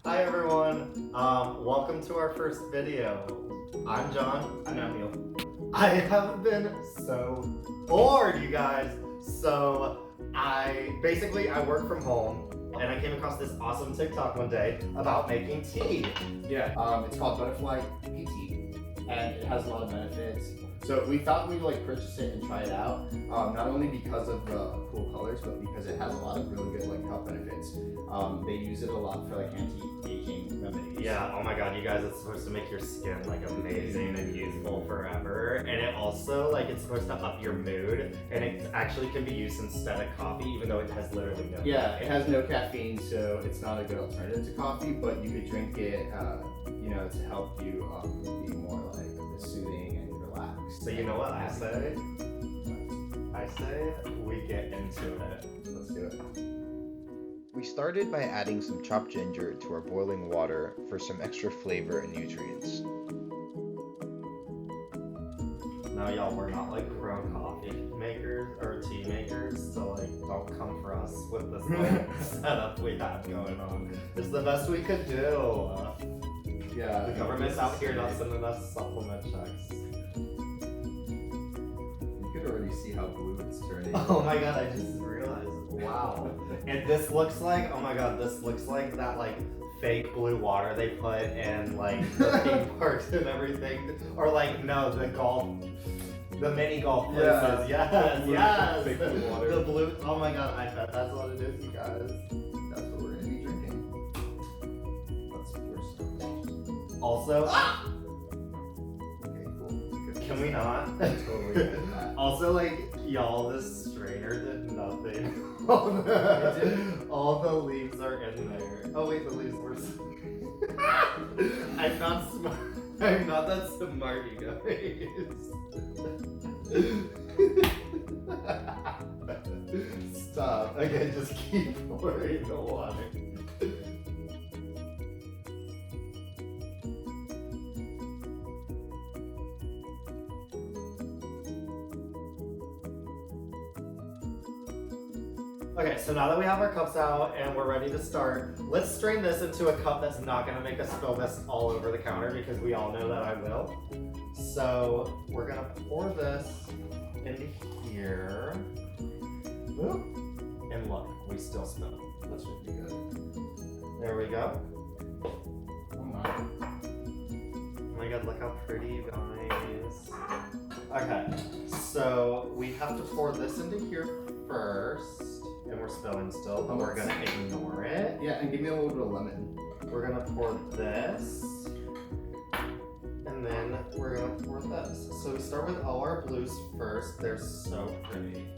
Hi everyone, welcome to our first video. I'm Jon. I'm Nam Niel. I have been so bored, you guys. So I work from home and I came across this awesome TikTok one day about making tea. Yeah, it's called Butterfly Pea Tea, and it has a lot of benefits. So we thought we'd purchase it and try it out, not only because of the cool colors, but because it has a lot of really good health benefits. They use it a lot for anti-aging remedies. Yeah, oh my god, you guys, it's supposed to make your skin amazing and youthful forever. And it also it's supposed to up your mood, and it actually can be used instead of coffee, even though it has literally no Yeah, it has no caffeine, so it's not a good alternative to coffee, but you could drink it, to help you be more soothing and relaxed. So you know what I say? I say we get into it. Let's do it. We started by adding some chopped ginger to our boiling water for some extra flavor and nutrients. Now y'all, we're not pro coffee makers or tea makers, so don't come for us with this setup we have going on. It's the best we could do. Yeah, the government's out here not sending us supplement checks. You could already see how blue it's turning. Oh my god, I just realized. Wow. And this looks like, oh my god, this looks like that fake blue water they put in the theme parks and everything. Or no, the mini golf places. Yeah. Yes. Fake blue water. The blue, oh my god, I bet that's what it is, you guys. That's what we're gonna be drinking. That's worse. Also, Okay, cool. can we not? Totally get that. Also, y'all, this strainer did nothing. It All the leaves are in there. Oh wait, the leaves were. I'm not smart. I'm not that smart, you guys. Stop. Okay, just keep pouring the water. Okay, so now that we have our cups out and we're ready to start, let's strain this into a cup that's not going to make us spill this all over the counter, because we all know that I will. So we're going to pour this into here. Whoop. And look, we still spill. That should be good. There we go. Oh my. Oh my god, look how pretty, you guys. Okay, so we have to pour this into here first. And we're spilling still, but we're gonna ignore it. Yeah, and give me a little bit of lemon. We're gonna pour this. And then we're gonna pour this. So we start with all our blues first. They're so pretty.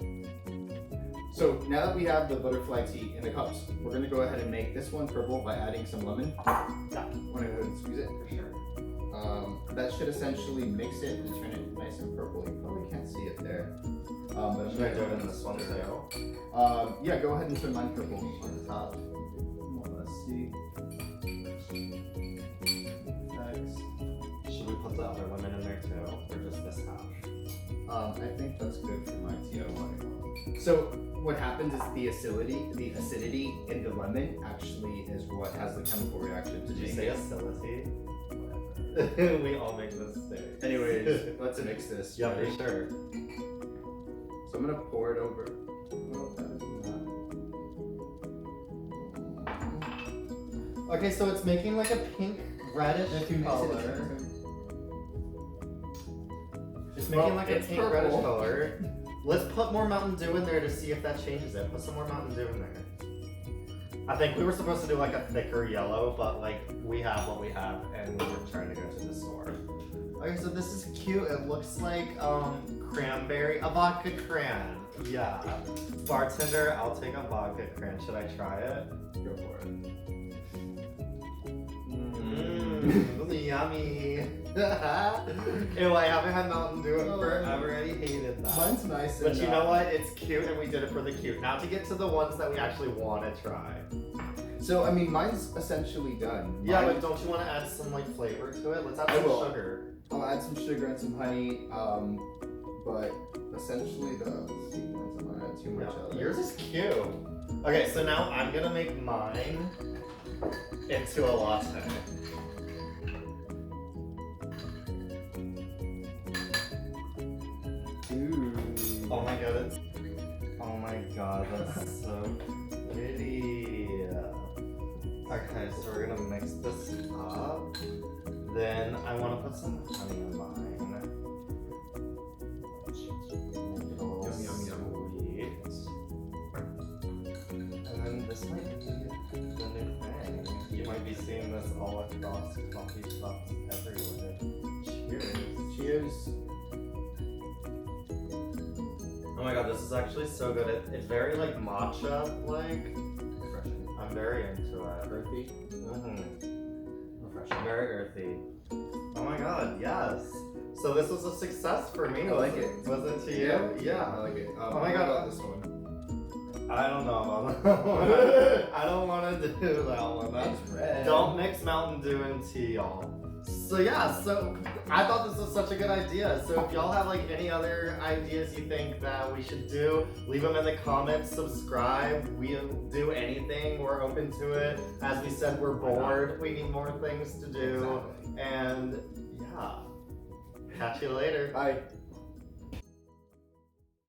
So now that we have the butterfly tea in the cups, we're gonna go ahead and make this one purple by adding some lemon. Yeah. Want to go ahead and squeeze it? For sure. That should essentially mix it and turn it nice and purple. You probably can't see it there. But I'm Should I gonna do it in this one too? Yeah, go ahead and turn mine purple on the top. Let's see. Next. Should we put the other lemon in there too? Or just this half? I think that's good for my tea. I don't want it. So what happens is the acidity in the lemon actually is what has the chemical reaction to Did you make say it. acidity? We all make mistakes. Anyways, let's mix this. Yeah, Ready? for sure. So I'm gonna pour it over. No, that is not. Okay, so it's making a pink reddish If you mix color. it, It's making a it's pink purple. reddish color. Let's put more Mountain Dew in there to see if that changes it. Put some more Mountain Dew in there. I think we were supposed to do a thicker yellow, but we have what we have, and we were trying to go to the store. Okay, so this is cute. It looks like cranberry, a vodka cran. Yeah. Bartender, I'll take a vodka cran. Should I try it? Go for it. Mmm, yummy. Ew, I haven't had Mountain Dew in forever. I hated that. Mine's nice. But you know what? It's cute, and we did it for the cute. Now to get to the ones that we actually want to try. So, I mean, mine's essentially done. Yeah, but don't you want to add some flavor to it? Let's add some sugar. I'll add some sugar and some honey, but essentially the sequence, I'm gonna add too much of it. Yours is cute. Okay, so now I'm gonna make mine. into a latte. Ooh. Oh my god, oh my god, that's so pretty. Okay, so we're gonna mix this up. Then I want to put some honey in mine. Make it a little Yum, yum, yum. sweet. And then this might be the new thing. You might be seeing this all across coffee shops everywhere. Cheers. Cheers. Oh my god, this is actually so good. It's very like matcha-like. Refreshing. I'm very into it. Earthy. Refreshing. Very earthy. Oh my god, yes. So this was a success for me. I like it. Was it to you? Yeah. I like it. Oh my god. I got this one. I don't know about that one. I don't want to do that one. That's red. Don't mix Mountain Dew and tea, y'all. So yeah, so I thought this was such a good idea. So if y'all have like any other ideas you think that we should do, leave them in the comments, subscribe. We'll do anything, we're open to it. As we said, we're bored, we need more things to do. Exactly. And yeah, catch you later. Bye.